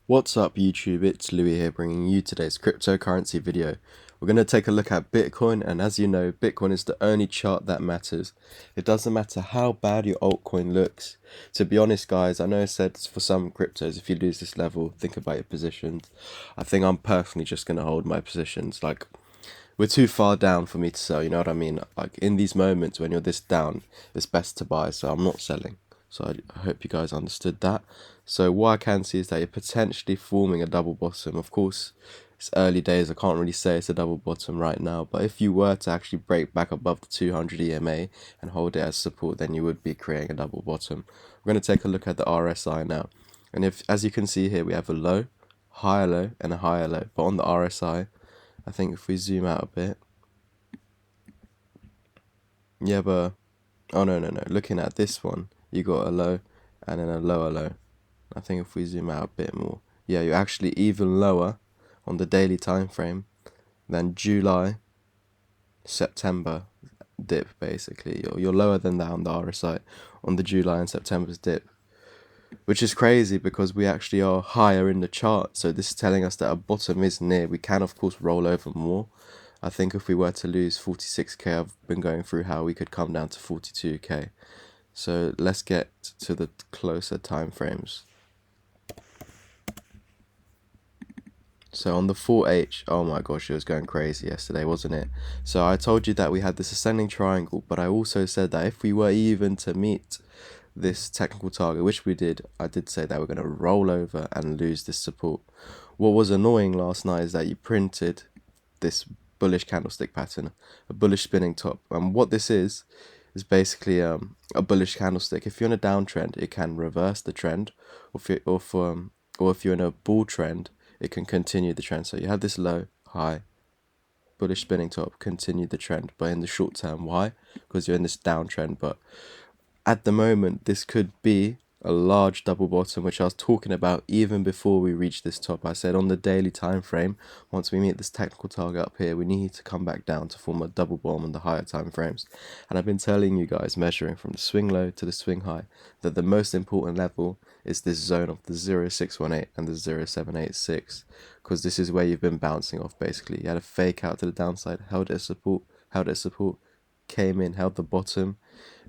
What's up YouTube, it's Louis here bringing you today's cryptocurrency video. We're going to take a look at Bitcoin, and as you know, Bitcoin is the only chart that matters. It doesn't matter how bad your altcoin looks. To be honest guys, I know I said for some cryptos, if you lose this level, think about your positions. I think I'm personally just going to hold my positions. Like, we're too far down for me to sell, you know what I mean? Like, in these moments when you're this down, it's best to buy, so I'm not selling. So I hope you guys understood that. So what I can see is that you're potentially forming a double bottom. Of course, it's early days. I can't really say it's a double bottom right now. But if you were to actually break back above the 200 EMA and hold it as support, then you would be creating a double bottom. We're going to take a look at the RSI now. And if, as you can see here, we have a low, higher low, and a higher low. But on the RSI, I think if we zoom out a bit, yeah, but oh no, looking at this one, you got a low and then a lower low. I think if we zoom out a bit more, yeah, you're actually even lower on the daily time frame than July, September dip. Basically, you're lower than that on the RSI on the July and September's dip, which is crazy because we actually are higher in the chart. So this is telling us that a bottom is near. We can of course roll over more. I think if we were to lose 46k, I've been going through how we could come down to 42k. So let's get to the closer time frames. So on the 4H, oh my gosh, it was going crazy yesterday, wasn't it? So I told you that we had this ascending triangle, but I also said that if we were even to meet this technical target, which we did, I did say that we're going to roll over and lose this support. What was annoying last night is that you printed this bullish candlestick pattern, a bullish spinning top. And what this is basically a bullish candlestick. If you're in a downtrend, it can reverse the trend, or if you're in a bull trend, it can continue the trend. So you have this low, high, bullish spinning top, continue the trend. But in the short term, why? Because you're in this downtrend. But at the moment, this could be a large double bottom, which I was talking about even before we reached this top. I said on the daily time frame, once we meet this technical target up here, we need to come back down to form a double bottom on the higher time frames. And I've been telling you guys, measuring from the swing low to the swing high, that the most important level is this zone of the 0618 and the 0786, because this is where you've been bouncing off. Basically, you had a fake out to the downside, held it as support, came in, held the bottom,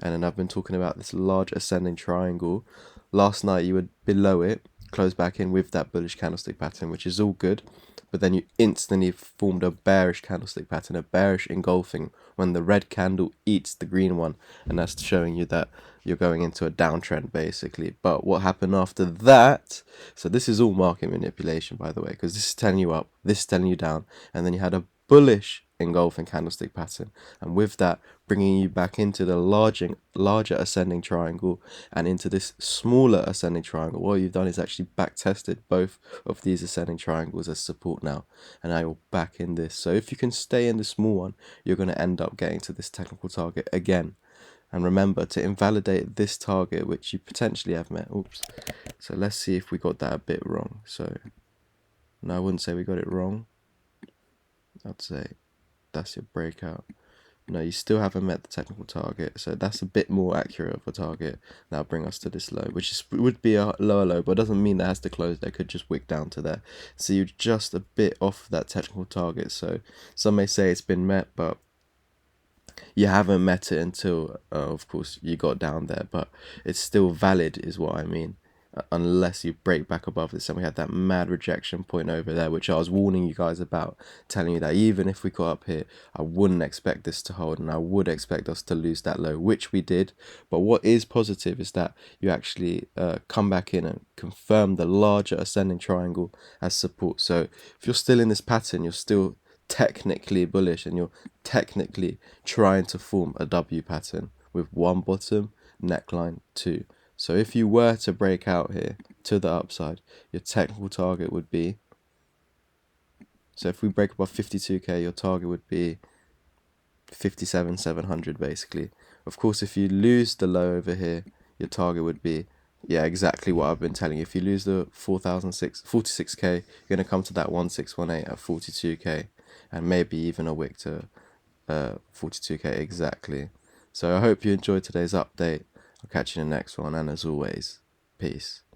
and then I've been talking about this large ascending triangle. Last night you were below it, closed back in with that bullish candlestick pattern, which is all good, but then you instantly formed a bearish candlestick pattern, a bearish engulfing, when the red candle eats the green one, and that's showing you that you're going into a downtrend basically. But what happened after that, so this is all market manipulation by the way, because this is telling you up, this is telling you down, and then you had a bullish engulfing candlestick pattern, and with that bringing you back into the larger ascending triangle and into this smaller ascending triangle. What you've done is actually back tested both of these ascending triangles as support now, and now you're back in this. So if you can stay in the small one, you're going to end up getting to this technical target again. And remember to invalidate this target, which you potentially have met. Oops. So let's see if we got that a bit wrong. So no, I wouldn't say we got it wrong. I'd say that's your breakout. No, you still haven't met the technical target, so that's a bit more accurate of a target. That'll bring us to this low, which would be a lower low, but doesn't mean that has to close there. Could just wick down to there. So you're just a bit off that technical target. So some may say it's been met, but you haven't met it until, of course, you got down there. But it's still valid, is what I mean. Unless you break back above this, and we had that mad rejection point over there, which I was warning you guys about, telling you that even if we got up here, I wouldn't expect this to hold, and I would expect us to lose that low, which we did. But what is positive is that you actually come back in and confirm the larger ascending triangle as support. So if you're still in this pattern, you're still technically bullish, and you're technically trying to form a W pattern with one bottom, neckline, two. So if you were to break out here to the upside, your technical target would be, so if we break above 52k, your target would be 57,700 basically. Of course, if you lose the low over here, your target would be, yeah, exactly what I've been telling you. If you lose the 46k, you're going to come to that 1618 at 42k, and maybe even a wick to 42k exactly. So I hope you enjoyed today's update. I'll catch you in the next one, and as always, peace.